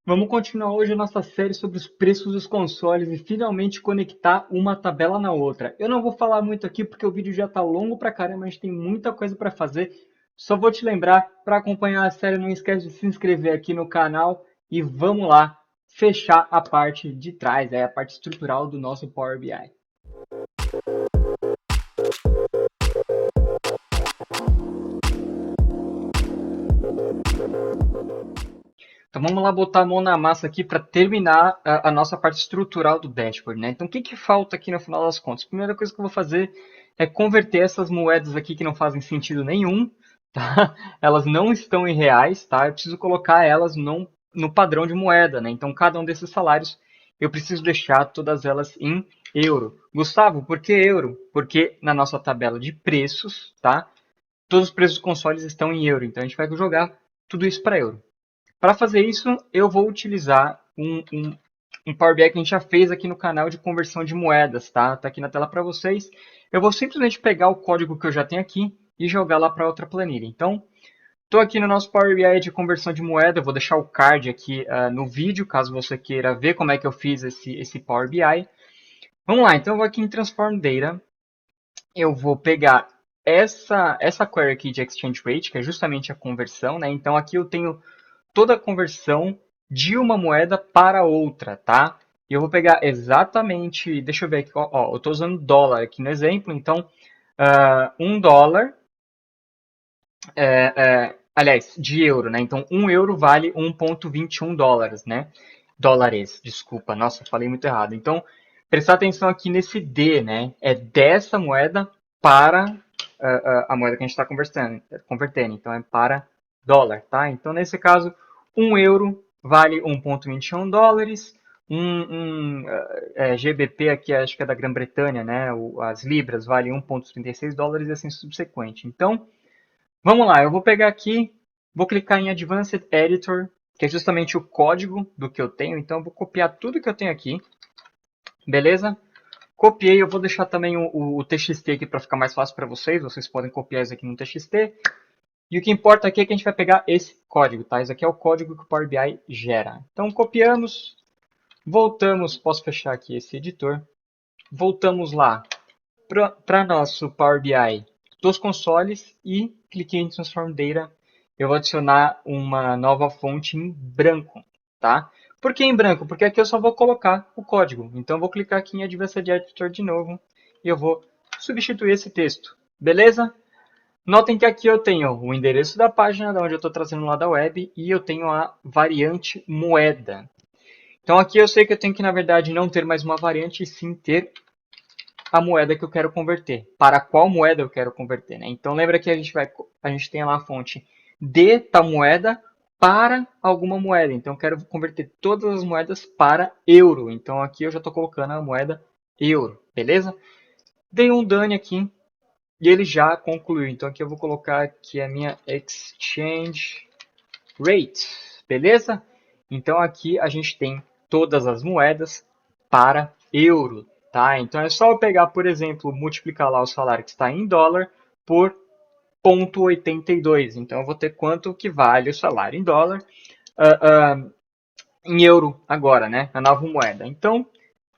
Vamos continuar hoje a nossa série sobre os preços dos consoles e finalmente conectar uma tabela na outra. Eu não vou falar muito aqui porque o vídeo já está longo pra caramba, a gente tem muita coisa para fazer. Só vou te lembrar, para acompanhar a série, não esquece de se inscrever aqui no canal e vamos lá fechar a parte de trás, a parte estrutural do nosso Power BI. Então vamos lá botar a mão na massa aqui para terminar a nossa parte estrutural do dashboard, né? Então o que que falta aqui no final das contas? A primeira coisa que eu vou fazer é converter essas moedas aqui que não fazem sentido nenhum, tá? Elas não estão em reais, tá? Eu preciso colocar elas no padrão de moeda, né? Então cada um desses salários eu preciso deixar todas elas em euro. Gustavo, por que euro? Porque na nossa tabela de preços, tá? Todos os preços dos consoles estão em euro, então a gente vai jogar tudo isso para euro. Para fazer isso, eu vou utilizar um Power BI que a gente já fez aqui no canal de conversão de moedas, tá? Tá aqui na tela para vocês. Eu vou simplesmente pegar o código que eu já tenho aqui e jogar lá para outra planilha. Então, estou aqui no nosso Power BI de conversão de moeda. Eu vou deixar o card aqui no vídeo, caso você queira ver como é que eu fiz esse Power BI. Vamos lá, então eu vou aqui em Transform Data. Eu vou pegar essa query aqui de Exchange Rate, que é justamente a conversão, né? Então aqui eu tenho toda a conversão de uma moeda para outra, tá? E eu vou pegar exatamente, deixa eu ver aqui, ó, eu estou usando dólar aqui no exemplo, então $1, aliás, de euro, né? Então 1 euro vale 1,21 dólares, né? Dólares, desculpa, nossa, falei muito errado. Então, prestar atenção aqui nesse D, né? É dessa moeda para a moeda que a gente está convertendo. Então, é para dólar, tá? Então, nesse caso, 1 euro vale 1,21 dólares. GBP aqui, acho que é da Grã-Bretanha, né? As libras vale 1,36 dólares e assim subsequente. Então, vamos lá, eu vou pegar aqui, vou clicar em Advanced Editor, que é justamente o código do que eu tenho. Então, eu vou copiar tudo que eu tenho aqui, beleza? Copiei, eu vou deixar também o TXT aqui para ficar mais fácil para vocês. Vocês podem copiar isso aqui no TXT. E o que importa aqui é que a gente vai pegar esse código, tá? Esse aqui é o código que o Power BI gera. Então, copiamos, voltamos, posso fechar aqui esse editor. Voltamos lá para nosso Power BI dos consoles e cliquei em Transform Data. Eu vou adicionar uma nova fonte em branco, tá? Por que em branco? Porque aqui eu só vou colocar o código. Então eu vou clicar aqui em Advanced Editor de novo e eu vou substituir esse texto, beleza? Notem que aqui eu tenho o endereço da página de onde eu estou trazendo lá da web e eu tenho a variante moeda. Então aqui eu sei que eu tenho que, na verdade, não ter mais uma variante e sim ter a moeda que eu quero converter. Para qual moeda eu quero converter, né? Então lembra que a gente tem lá a fonte de tal moeda para alguma moeda. Então eu quero converter todas as moedas para euro. Então aqui eu já estou colocando a moeda euro, beleza? Dei um done aqui e ele já concluiu. Então aqui eu vou colocar aqui a minha exchange rate, beleza? Então aqui a gente tem todas as moedas para euro, tá? Então é só eu pegar, por exemplo, multiplicar lá o salário que está em dólar por 0,82. Então eu vou ter quanto que vale o salário em dólar em euro agora, né? A nova moeda. Então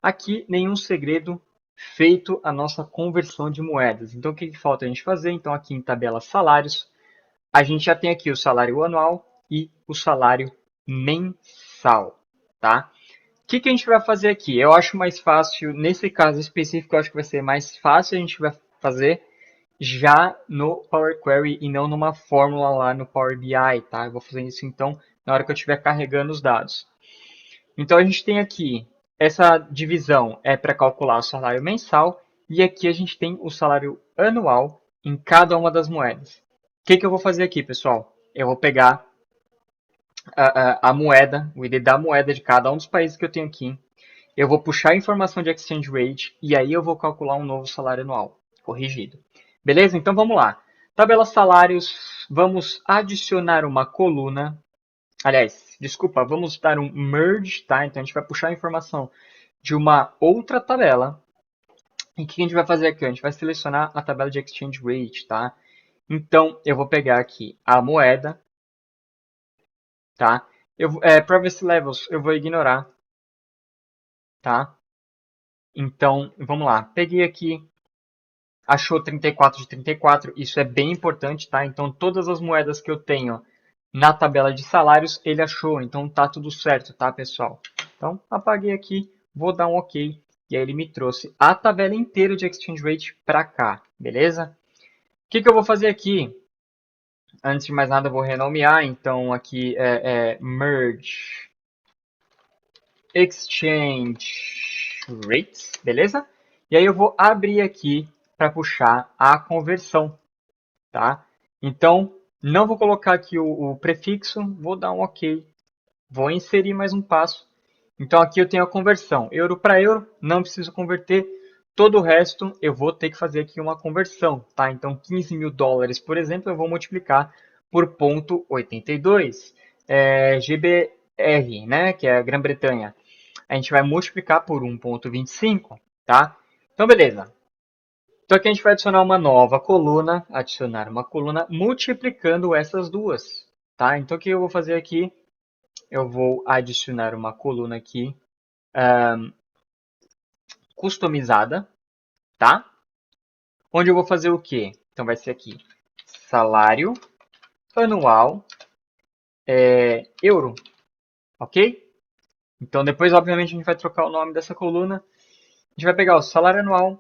aqui nenhum segredo, feito a nossa conversão de moedas. Então o que falta a gente fazer? Então aqui em tabela salários a gente já tem aqui o salário anual e o salário mensal, tá? O que a gente vai fazer aqui? Eu acho mais fácil, nesse caso específico, eu acho que vai ser mais fácil a gente vai fazer já no Power Query e não numa fórmula lá no Power BI, tá? Eu vou fazer isso então na hora que eu estiver carregando os dados. Então a gente tem aqui essa divisão é para calcular o salário mensal e aqui a gente tem o salário anual em cada uma das moedas. O que eu vou fazer aqui, pessoal? Eu vou pegar a moeda, o ID da moeda de cada um dos países que eu tenho aqui. Eu vou puxar a informação de exchange rate e aí eu vou calcular um novo salário anual corrigido. Beleza? Então vamos lá. Tabela salários, vamos adicionar uma coluna. Aliás, desculpa, vamos dar um merge, tá? Então a gente vai puxar a informação de uma outra tabela. E o que a gente vai fazer aqui? A gente vai selecionar a tabela de exchange rate, tá? Então eu vou pegar aqui a moeda, tá? Privacy levels eu vou ignorar, tá? Então, vamos lá. Peguei aqui, achou 34 de 34, isso é bem importante, tá? Então, todas as moedas que eu tenho na tabela de salários, ele achou. Então, tá tudo certo, tá, pessoal? Então, apaguei aqui, vou dar um OK. E aí ele me trouxe a tabela inteira de Exchange Rate para cá, beleza? O que eu vou fazer aqui? Antes de mais nada, eu vou renomear. Então, aqui é Merge Exchange Rates, beleza? E aí eu vou abrir aqui para puxar a conversão, tá? Então, não vou colocar aqui o prefixo, vou dar um OK. Vou inserir mais um passo. Então, aqui eu tenho a conversão. Euro para euro, não preciso converter. Todo o resto, eu vou ter que fazer aqui uma conversão, tá? Então, 15 mil dólares, por exemplo, eu vou multiplicar por 0,82. GBR, né, que é a Grã-Bretanha, a gente vai multiplicar por 1,25, tá? Então, beleza. Então, aqui a gente vai adicionar uma nova coluna, adicionar uma coluna multiplicando essas duas, tá? Então, o que eu vou fazer aqui? Eu vou adicionar uma coluna aqui customizada, tá? Onde eu vou fazer o quê? Então, vai ser aqui, salário anual euro, ok? Então, depois, obviamente, a gente vai trocar o nome dessa coluna. A gente vai pegar o salário anual,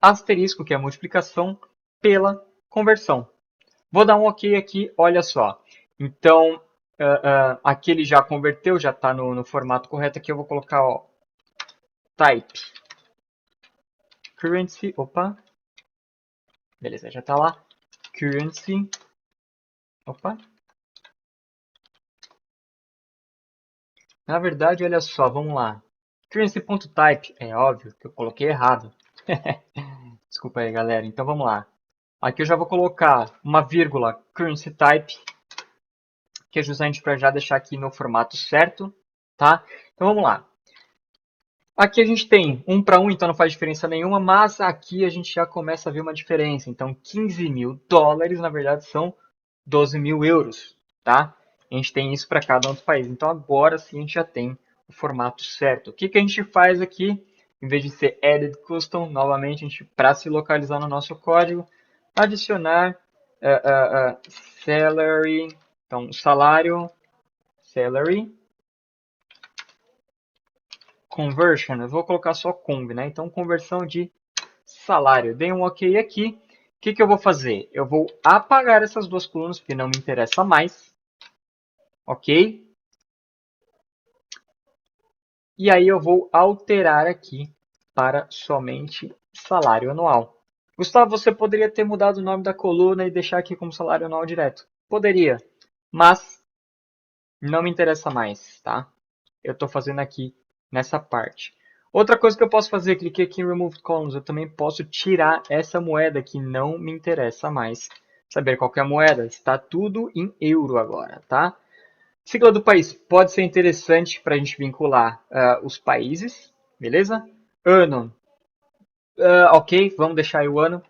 asterisco, que é a multiplicação, pela conversão. Vou dar um OK aqui, olha só. Então, aqui ele já converteu, já está no formato correto. Aqui eu vou colocar, ó, type currency, opa, beleza, já está lá. Currency, opa. Na verdade, olha só, vamos lá. Currency.type, é óbvio que eu coloquei errado. Desculpa aí, galera. Então vamos lá. Aqui eu já vou colocar uma vírgula currency type, que é justamente para já deixar aqui no formato certo, tá? Então vamos lá. Aqui a gente tem 1 para 1, então não faz diferença nenhuma, mas aqui a gente já começa a ver uma diferença. Então 15 mil dólares, na verdade, são 12 mil euros, tá? A gente tem isso para cada um dos países. Então agora sim a gente já tem o formato certo. O que a gente faz aqui? Em vez de ser Edit Custom, novamente, a gente, para se localizar no nosso código, adicionar salary, então salário, salary, conversion, eu vou colocar só conv, né? Então conversão de salário. Dei um OK aqui. O que eu vou fazer? Eu vou apagar essas duas colunas, porque não me interessa mais. Ok? E aí eu vou alterar aqui para somente salário anual. Gustavo, você poderia ter mudado o nome da coluna e deixar aqui como salário anual direto. Poderia, mas não me interessa mais, tá? Eu estou fazendo aqui nessa parte. Outra coisa que eu posso fazer, cliquei aqui em Remove Columns, eu também posso tirar essa moeda que não me interessa mais. Saber qual que é a moeda? Está tudo em euro agora, tá? Sigla do país pode ser interessante para a gente vincular os países, beleza? Ano, ok, vamos deixar aí o ano.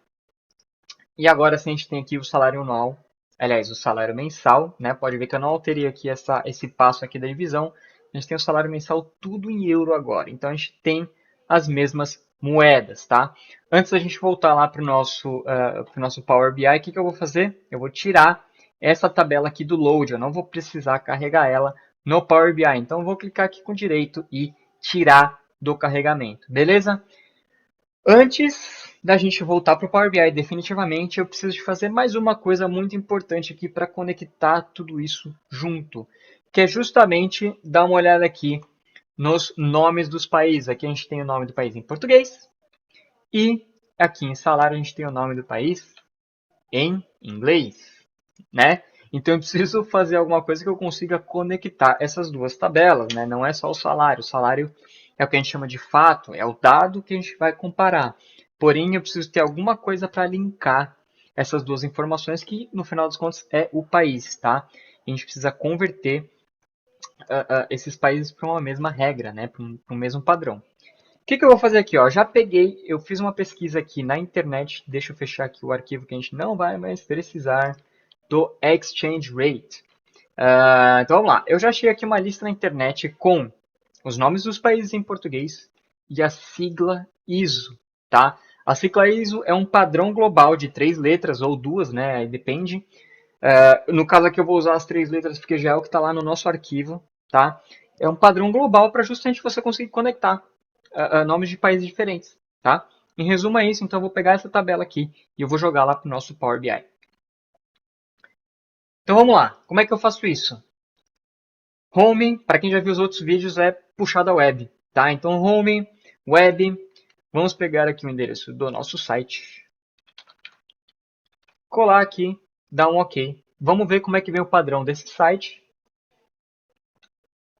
E agora sim a gente tem aqui o salário anual, aliás, o salário mensal, né? Pode ver que eu não alterei aqui esse passo aqui da divisão. A gente tem o salário mensal tudo em euro agora. Então a gente tem as mesmas moedas, tá? Antes da gente voltar lá para o nosso Power BI, o que eu vou fazer? Eu vou tirar essa tabela aqui do load. Eu não vou precisar carregar ela no Power BI. Então eu vou clicar aqui com direito e tirar do carregamento, beleza? Antes da gente voltar para o Power BI definitivamente, eu preciso de fazer mais uma coisa muito importante aqui para conectar tudo isso junto, que é justamente dar uma olhada aqui nos nomes dos países. Aqui a gente tem o nome do país em português e aqui em salário a gente tem o nome do país em inglês, né? Então eu preciso fazer alguma coisa que eu consiga conectar essas duas tabelas, né? Não é só o salário. O salário é o que a gente chama de fato, é o dado que a gente vai comparar. Porém, eu preciso ter alguma coisa para linkar essas duas informações, que no final das contas é o país, tá? A gente precisa converter esses países para uma mesma regra, né? Para um mesmo padrão. O que eu vou fazer aqui? Ó? Já peguei, eu fiz uma pesquisa aqui na internet, deixa eu fechar aqui o arquivo que a gente não vai mais precisar do Exchange Rate. Então vamos lá. Eu já achei aqui uma lista na internet com os nomes dos países em português e a sigla ISO, tá? A sigla ISO é um padrão global de 3 letras ou duas, né? Aí depende. No caso aqui eu vou usar as 3 letras porque já é o que está lá no nosso arquivo, tá? É um padrão global para justamente você conseguir conectar nomes de países diferentes, tá? Em resumo é isso, então eu vou pegar essa tabela aqui e eu vou jogar lá para o nosso Power BI. Então vamos lá, como é que eu faço isso? Home, para quem já viu os outros vídeos, é puxar da web, tá? Então Home, Web, vamos pegar aqui o endereço do nosso site, colar aqui, dar um OK. Vamos ver como é que vem o padrão desse site.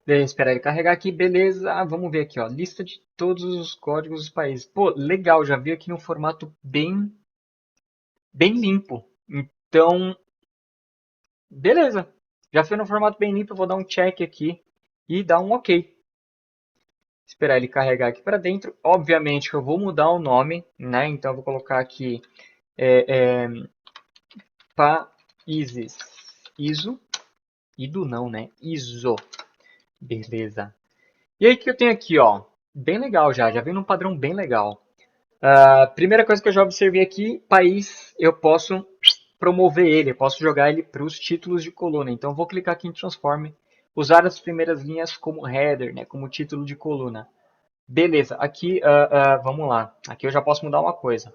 Esperar ele carregar aqui, beleza. Vamos ver aqui, ó, lista de todos os códigos dos países. Pô, legal, já vi aqui no formato bem limpo. Então, beleza. Já foi no formato bem limpo, eu vou dar um check aqui e dar um OK. Esperar ele carregar aqui para dentro. Obviamente eu vou mudar o nome, né? Então eu vou colocar aqui países ISO. IDO não, né? ISO. Beleza. E aí que eu tenho aqui, ó. Bem legal já vem num padrão bem legal. Primeira coisa que eu já observei aqui, país, eu posso promover ele, eu posso jogar ele para os títulos de coluna. Então, eu vou clicar aqui em Transform, usar as primeiras linhas como header, né, como título de coluna. Beleza, aqui, vamos lá. Aqui eu já posso mudar uma coisa.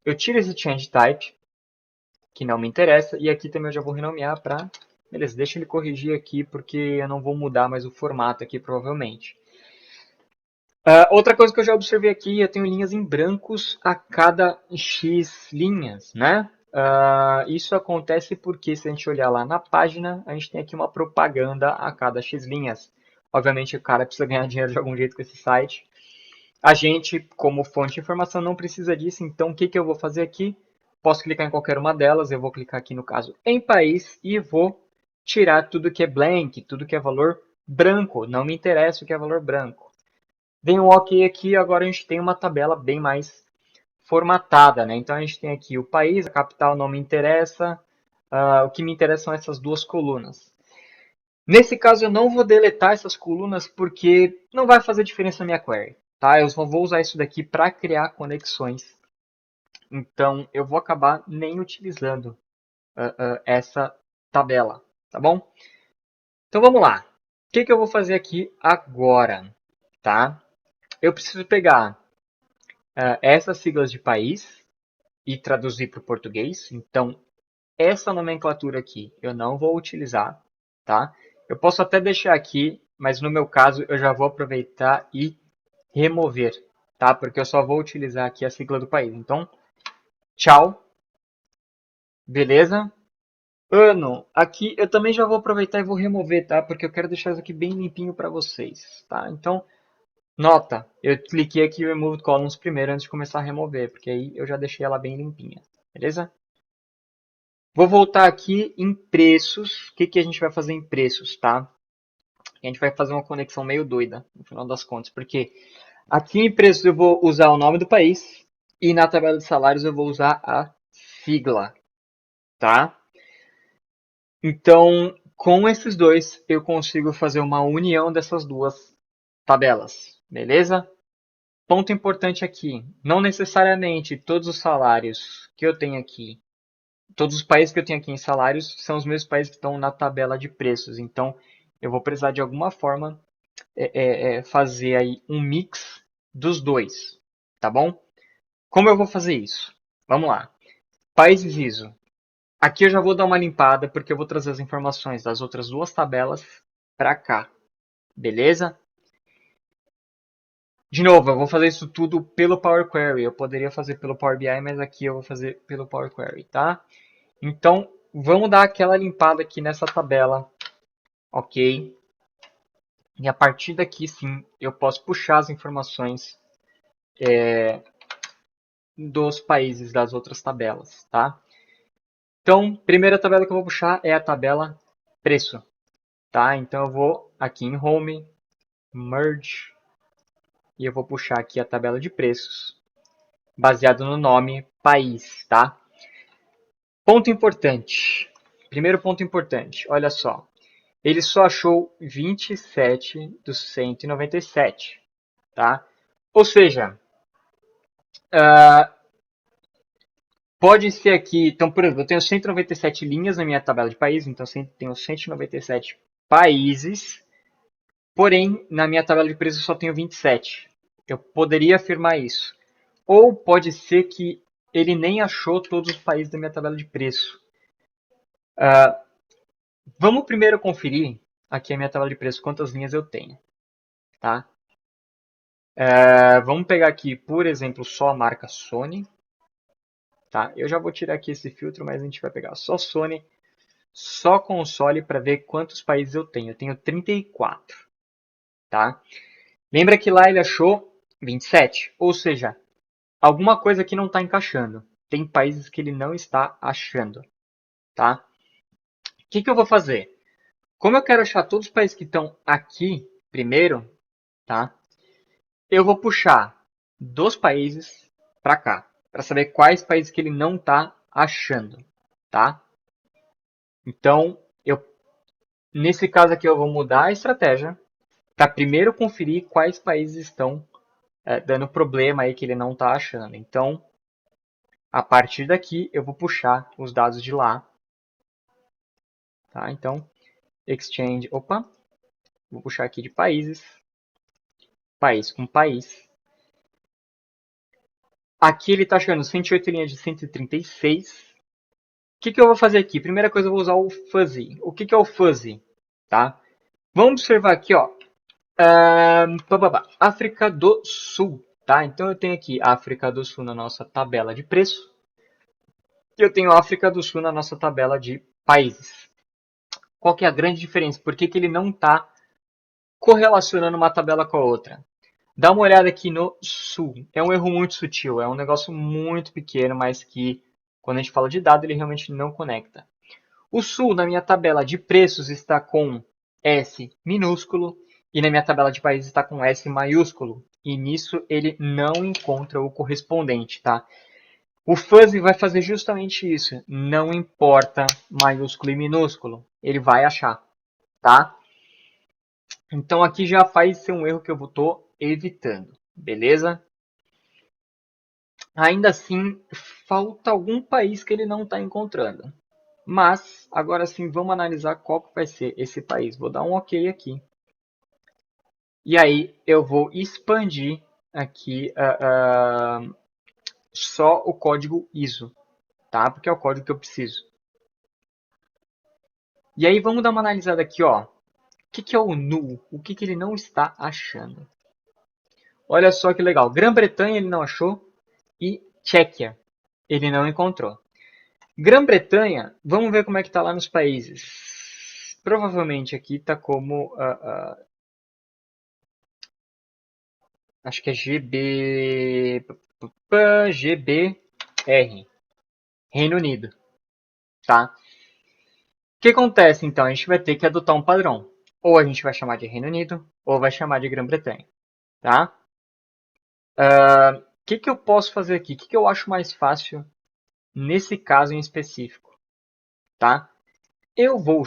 Eu tiro esse Change Type, que não me interessa, e aqui também eu já vou renomear para... Beleza, deixa ele corrigir aqui, porque eu não vou mudar mais o formato aqui, provavelmente. Outra coisa que eu já observei aqui, eu tenho linhas em brancos a cada X linhas, né? Isso acontece porque se a gente olhar lá na página, a gente tem aqui uma propaganda a cada X linhas. Obviamente o cara precisa ganhar dinheiro de algum jeito com esse site. A gente, como fonte de informação, não precisa disso, então o que eu vou fazer aqui? Posso clicar em qualquer uma delas, eu vou clicar aqui no caso em país e vou tirar tudo que é blank, tudo que é valor branco, não me interessa o que é valor branco. Vem um OK aqui, agora a gente tem uma tabela bem mais formatada, né? Então a gente tem aqui o país, a capital não me interessa, o que me interessa são essas duas colunas. Nesse caso eu não vou deletar essas colunas porque não vai fazer diferença na minha query, tá? Eu só vou usar isso daqui para criar conexões. Então eu vou acabar nem utilizando essa tabela, tá bom? Então vamos lá. O que eu vou fazer aqui agora, tá? Eu preciso pegar essas siglas de país e traduzir para o português. Então, essa nomenclatura aqui eu não vou utilizar, tá? Eu posso até deixar aqui, mas no meu caso eu já vou aproveitar e remover, tá? Porque eu só vou utilizar aqui a sigla do país. Então, tchau, beleza? Ano, aqui eu também já vou aproveitar e vou remover, tá? Porque eu quero deixar isso aqui bem limpinho para vocês, tá? Então, nota, eu cliquei aqui em Remove Columns primeiro antes de começar a remover, porque aí eu já deixei ela bem limpinha, beleza? Vou voltar aqui em preços. O que a gente vai fazer em preços, tá? A gente vai fazer uma conexão meio doida, no final das contas, porque aqui em preços eu vou usar o nome do país e na tabela de salários eu vou usar a sigla, tá? Então, com esses dois, eu consigo fazer uma união dessas duas tabelas, beleza? Ponto importante aqui, não necessariamente todos os salários que eu tenho aqui, todos os países que eu tenho aqui em salários são os mesmos países que estão na tabela de preços. Então, eu vou precisar de alguma forma fazer aí um mix dos dois, tá bom? Como eu vou fazer isso? Vamos lá. Países ISO. Aqui eu já vou dar uma limpada porque eu vou trazer as informações das outras duas tabelas para cá, beleza? De novo, eu vou fazer isso tudo pelo Power Query. Eu poderia fazer pelo Power BI, mas aqui eu vou fazer pelo Power Query, tá? Então, vamos dar aquela limpada aqui nessa tabela, ok? E a partir daqui, sim, eu posso puxar as informações dos países das outras tabelas, tá? Então, primeira tabela que eu vou puxar é a tabela preço, tá? Então, eu vou aqui em Home, Merge, e eu vou puxar aqui a tabela de preços, baseado no nome país, tá? Ponto importante. Primeiro ponto importante, olha só. ele só achou 27 dos 197, tá? Ou seja, pode ser aqui, então, por exemplo, eu tenho 197 linhas na minha tabela de países, então tenho 197 países, porém, na minha tabela de preços eu só tenho 27. Eu poderia afirmar isso. Ou pode ser que ele nem achou todos os países da minha tabela de preço. Vamos primeiro conferir aqui a minha tabela de preço, quantas linhas eu tenho, tá? Vamos pegar aqui, por exemplo, só a marca Sony, tá? Eu já vou tirar aqui esse filtro, mas a gente vai pegar só Sony, só console para ver quantos países eu tenho. Eu tenho 34, tá? Lembra que lá ele achou 27, ou seja, alguma coisa aqui não está encaixando. Tem países que ele não está achando, tá? O que eu vou fazer? Como eu quero achar todos os países que estão aqui primeiro, tá? Eu vou puxar dos países para cá, para saber quais países que ele não está achando, tá? Então, nesse caso aqui eu vou mudar a estratégia para primeiro conferir quais países estão dando problema aí que ele não está achando. Então, a partir daqui eu vou puxar os dados de lá, tá? Então, Exchange, opa, vou puxar aqui de países, país com país. Aqui ele está achando 108 linhas de 136. O que eu vou fazer aqui? Primeira coisa, eu vou usar o fuzzy. O que é o fuzzy? Tá? Vamos observar aqui, ó. África do Sul. Tá? Então eu tenho aqui África do Sul na nossa tabela de preço. E eu tenho África do Sul na nossa tabela de países. Qual que é a grande diferença? Por que ele não está correlacionando uma tabela com a outra? Dá uma olhada aqui no Sul. É um erro muito sutil, é um negócio muito pequeno, mas que quando a gente fala de dado, ele realmente não conecta. O Sul, na minha tabela de preços, está com S minúsculo e na minha tabela de países está com S maiúsculo. E nisso ele não encontra o correspondente, tá? O fuzzy vai fazer justamente isso. Não importa maiúsculo e minúsculo, ele vai achar, tá? Então aqui já faz ser um erro que eu estou evitando, beleza? Ainda assim, falta algum país que ele não está encontrando. Mas, agora sim, vamos analisar qual que vai ser esse país. Vou dar um OK aqui. E aí, eu vou expandir aqui só o código ISO, tá? Porque é o código que eu preciso. E aí, vamos dar uma analisada aqui, ó. O que é o null? O que ele não está achando? Olha só que legal. Grã-Bretanha ele não achou e Tchequia ele não encontrou. Grã-Bretanha, vamos ver como é que está lá nos países. Provavelmente aqui está como acho que é GBR, Reino Unido, tá? O que acontece então? A gente vai ter que adotar um padrão. Ou a gente vai chamar de Reino Unido, ou vai chamar de Grã-Bretanha, tá? O que eu posso fazer aqui? O que eu acho mais fácil nesse caso em específico, tá? Eu vou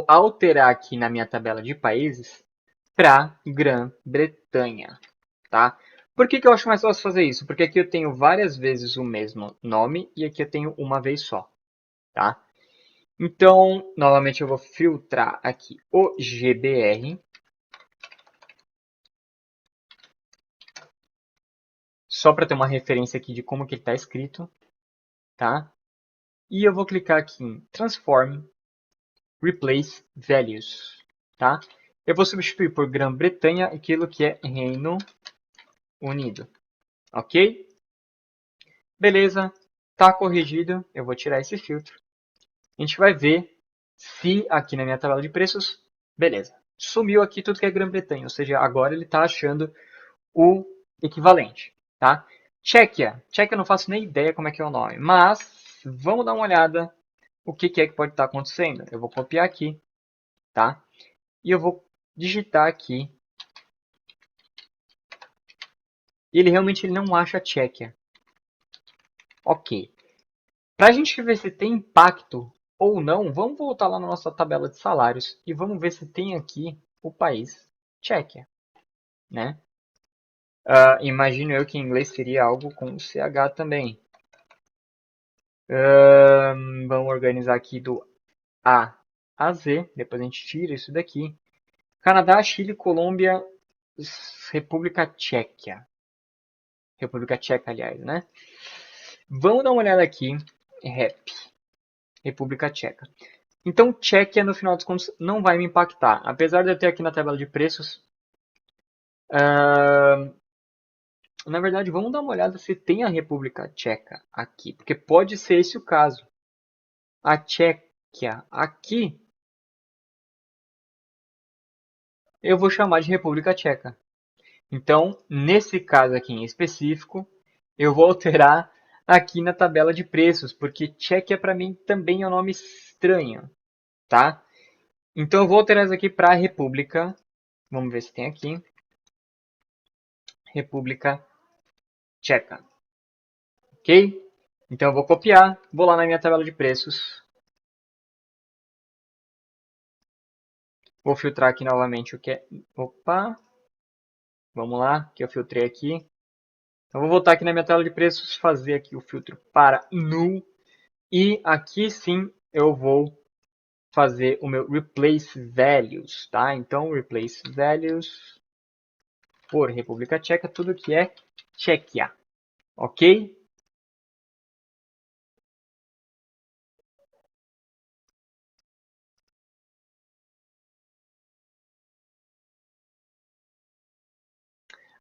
alterar aqui na minha tabela de países para Grã-Bretanha, tá? Por que eu acho mais fácil fazer isso? Porque aqui eu tenho várias vezes o mesmo nome e aqui eu tenho uma vez só, tá? Então, novamente eu vou filtrar aqui o GBR, só para ter uma referência aqui de como que ele está escrito, tá? E eu vou clicar aqui em Transform, Replace Values, tá? Eu vou substituir por Grã-Bretanha aquilo que é Reino Unido, ok? Beleza, tá corrigido, eu vou tirar esse filtro. A gente vai ver se aqui na minha tabela de preços, beleza, sumiu aqui tudo que é Grã-Bretanha, ou seja, agora ele está achando o equivalente, tá? Tchequia eu não faço nem ideia como é que é o nome, mas vamos dar uma olhada o que é que pode estar acontecendo. Eu vou copiar aqui, tá? E eu vou digitar aqui. E ele realmente não acha Tchequia. Ok. Para a gente ver se tem impacto ou não, vamos voltar lá na nossa tabela de salários e vamos ver se tem aqui o país Tchequia, né? Imagino eu que em inglês seria algo com CH também. Vamos organizar aqui do A a Z, depois a gente tira isso daqui. Canadá, Chile, Colômbia, República Tchequia. República Tcheca, aliás, né? Vamos dar uma olhada aqui. República Tcheca. Então, Tchequia, no final dos contos, não vai me impactar. Apesar de eu ter aqui na tabela de preços. Na verdade, vamos dar uma olhada se tem a República Tcheca aqui. Porque pode ser esse o caso. A Tchequia aqui, eu vou chamar de República Tcheca. Então, nesse caso aqui em específico, eu vou alterar aqui na tabela de preços, porque Tchequia para mim também é um nome estranho, tá? Então eu vou alterar isso aqui para República. Vamos ver se tem aqui. República Tcheca. Ok? Então eu vou copiar, vou lá na minha tabela de preços. Vou filtrar aqui novamente o que é. Opa! Vamos lá, que eu filtrei aqui. Então vou voltar aqui na minha tela de preços, fazer aqui o filtro para null. E aqui sim eu vou fazer o meu replace values, tá? Então replace values por República Tcheca, tudo que é Tchequia, ok?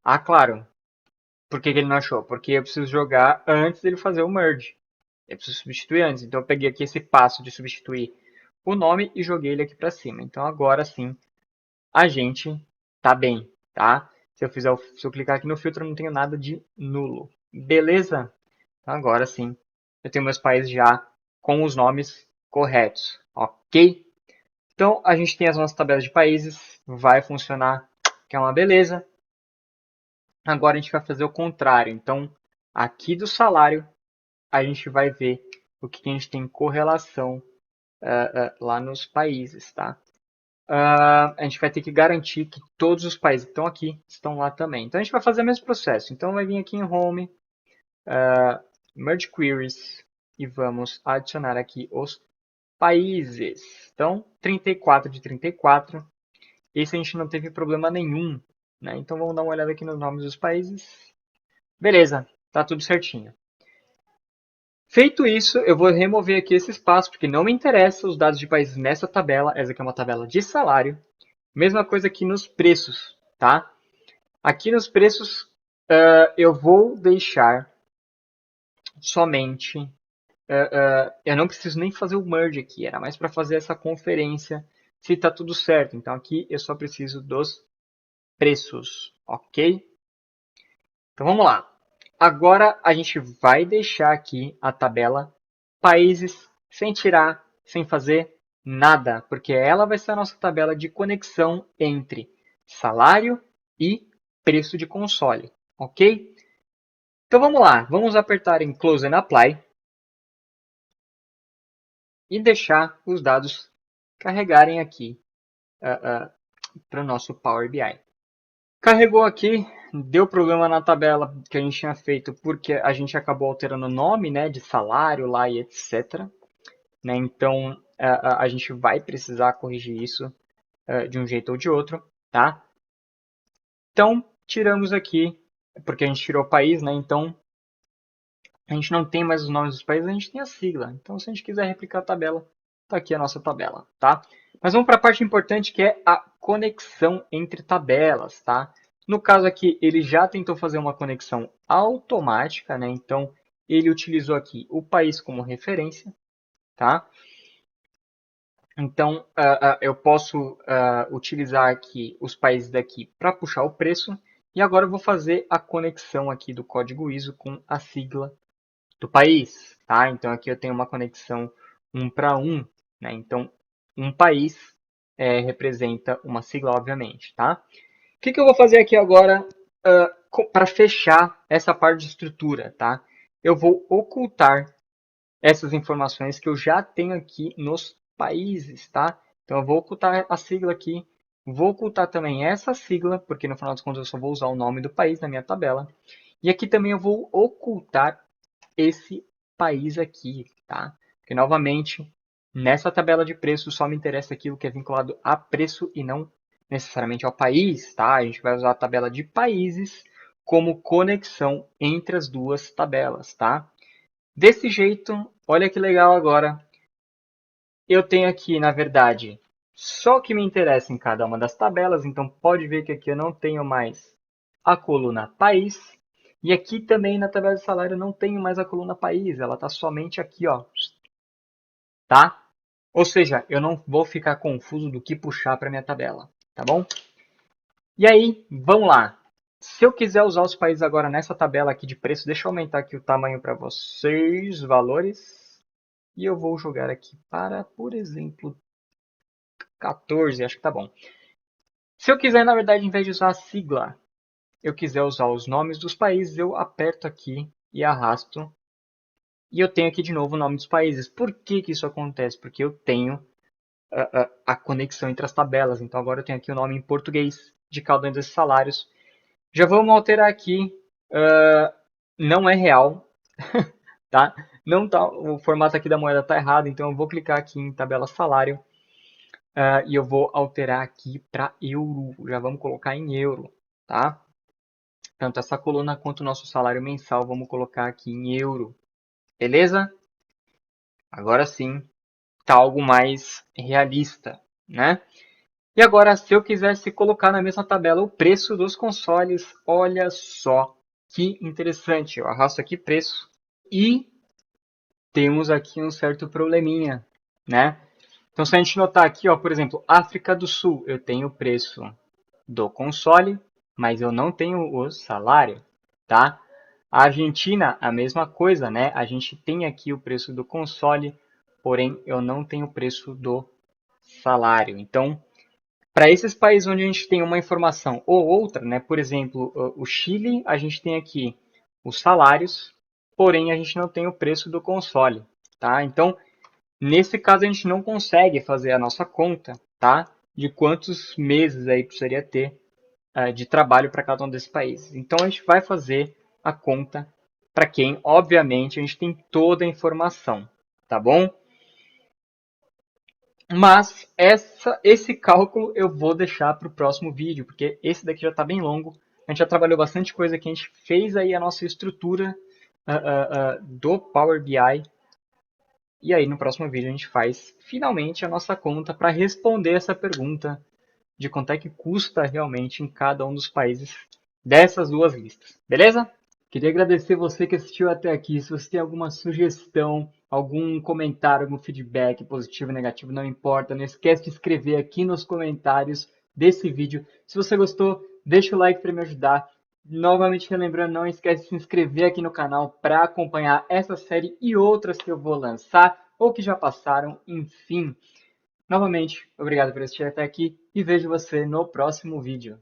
Ah, claro. Por que que ele não achou? Porque eu preciso jogar antes dele fazer o merge. Eu preciso substituir antes. Então eu peguei aqui esse passo de substituir o nome e joguei ele aqui para cima. Então agora sim a gente tá bem, tá? Se eu clicar aqui no filtro, eu não tenho nada de nulo. Beleza? Então agora sim eu tenho meus países já com os nomes corretos, ok? Então a gente tem as nossas tabelas de países, vai funcionar, que é uma beleza. Agora a gente vai fazer o contrário. Então aqui do salário a gente vai ver o que a gente tem em correlação lá nos países, tá? A gente vai ter que garantir que todos os países que estão aqui estão lá também. Então a gente vai fazer o mesmo processo. Então vai vir aqui em Home, Merge Queries e vamos adicionar aqui os países. Então 34 de 34. Esse a gente não teve problema nenhum, né? Então vamos dar uma olhada aqui nos nomes dos países. Beleza, tá tudo certinho. Feito isso, eu vou remover aqui esse espaço, porque não me interessa os dados de países nessa tabela. Essa aqui é uma tabela de salário. Mesma coisa aqui nos preços, tá? Aqui nos preços, eu vou deixar somente... eu não preciso nem fazer o merge aqui, era mais para fazer essa conferência, se está tudo certo. Então aqui eu só preciso dos preços, ok? Então vamos lá. Agora a gente vai deixar aqui a tabela países sem tirar, sem fazer nada, porque ela vai ser a nossa tabela de conexão entre salário e preço de console, ok? Então vamos lá, vamos apertar em Close and Apply e deixar os dados carregarem aqui para o nosso Power BI. Carregou aqui, deu problema na tabela que a gente tinha feito porque a gente acabou alterando o nome, né, de salário lá e etc. Né? Então a gente vai precisar corrigir isso de um jeito ou de outro, tá? Então tiramos aqui, porque a gente tirou o país, né? Então a gente não tem mais os nomes dos países, a gente tem a sigla. Então se a gente quiser replicar a tabela, tá aqui a nossa tabela, tá? Mas vamos para a parte importante que é a conexão entre tabelas, tá? No caso aqui, ele já tentou fazer uma conexão automática, né? Então, ele utilizou aqui o país como referência, tá? Então, eu posso utilizar aqui os países daqui para puxar o preço. E agora eu vou fazer a conexão aqui do código ISO com a sigla do país, tá? Então, aqui eu tenho uma conexão 1 para 1, né? Então, um país representa uma sigla, obviamente, tá? O que eu vou fazer aqui agora para fechar essa parte de estrutura, tá? Eu vou ocultar essas informações que eu já tenho aqui nos países, tá? Então eu vou ocultar a sigla aqui, vou ocultar também essa sigla, porque no final das contas eu só vou usar o nome do país na minha tabela. E aqui também eu vou ocultar esse país aqui, tá? Porque novamente, nessa tabela de preço só me interessa aquilo que é vinculado a preço e não necessariamente ao país, tá? A gente vai usar a tabela de países como conexão entre as duas tabelas, tá? Desse jeito, olha que legal agora. Eu tenho aqui, na verdade, só o que me interessa em cada uma das tabelas. Então, pode ver que aqui eu não tenho mais a coluna país. E aqui também na tabela de salário eu não tenho mais a coluna país. Ela está somente aqui, ó, tá? Ou seja, eu não vou ficar confuso do que puxar para minha tabela, tá bom? E aí, vamos lá. Se eu quiser usar os países agora nessa tabela aqui de preço, deixa eu aumentar aqui o tamanho para vocês, valores. E eu vou jogar aqui para, por exemplo, 14, acho que tá bom. Se eu quiser, na verdade, em vez de usar a sigla, eu quiser usar os nomes dos países, eu aperto aqui e arrasto. E eu tenho aqui de novo o nome dos países. Por que que isso acontece? Porque eu tenho a conexão entre as tabelas. Então agora eu tenho aqui o nome em português de cada um desses salários. Já vamos alterar aqui. Não é real, tá? Não tá, o formato aqui da moeda está errado, então eu vou clicar aqui em tabela salário e eu vou alterar aqui para euro. Já vamos colocar em euro, tá? Tanto essa coluna quanto o nosso salário mensal, vamos colocar aqui em euro. Beleza? Agora sim, tá algo mais realista, né? E agora, se eu quisesse colocar na mesma tabela o preço dos consoles, olha só que interessante. Eu arrasto aqui preço e temos aqui um certo probleminha, né? Então, se a gente notar aqui, ó, por exemplo, África do Sul, eu tenho o preço do console, mas eu não tenho o salário, tá? A Argentina, a mesma coisa, né? A gente tem aqui o preço do console, porém eu não tenho o preço do salário. Então, para esses países onde a gente tem uma informação ou outra, né? Por exemplo, o Chile, a gente tem aqui os salários, porém a gente não tem o preço do console, tá? Então, nesse caso a gente não consegue fazer a nossa conta, tá? De quantos meses aí precisaria ter de trabalho para cada um desses países. Então a gente vai fazer a conta para quem, obviamente, a gente tem toda a informação, tá bom? Mas esse cálculo eu vou deixar para o próximo vídeo, porque esse daqui já está bem longo. A gente já trabalhou bastante coisa aqui, a gente fez aí a nossa estrutura do Power BI. E aí no próximo vídeo a gente faz finalmente a nossa conta para responder essa pergunta de quanto é que custa realmente em cada um dos países dessas duas listas. Beleza? Queria agradecer você que assistiu até aqui. Se você tem alguma sugestão, algum comentário, algum feedback, positivo ou negativo, não importa. Não esquece de escrever aqui nos comentários desse vídeo. Se você gostou, deixa o like para me ajudar. Novamente relembrando, não esquece de se inscrever aqui no canal para acompanhar essa série e outras que eu vou lançar ou que já passaram, enfim. Novamente, obrigado por assistir até aqui e vejo você no próximo vídeo.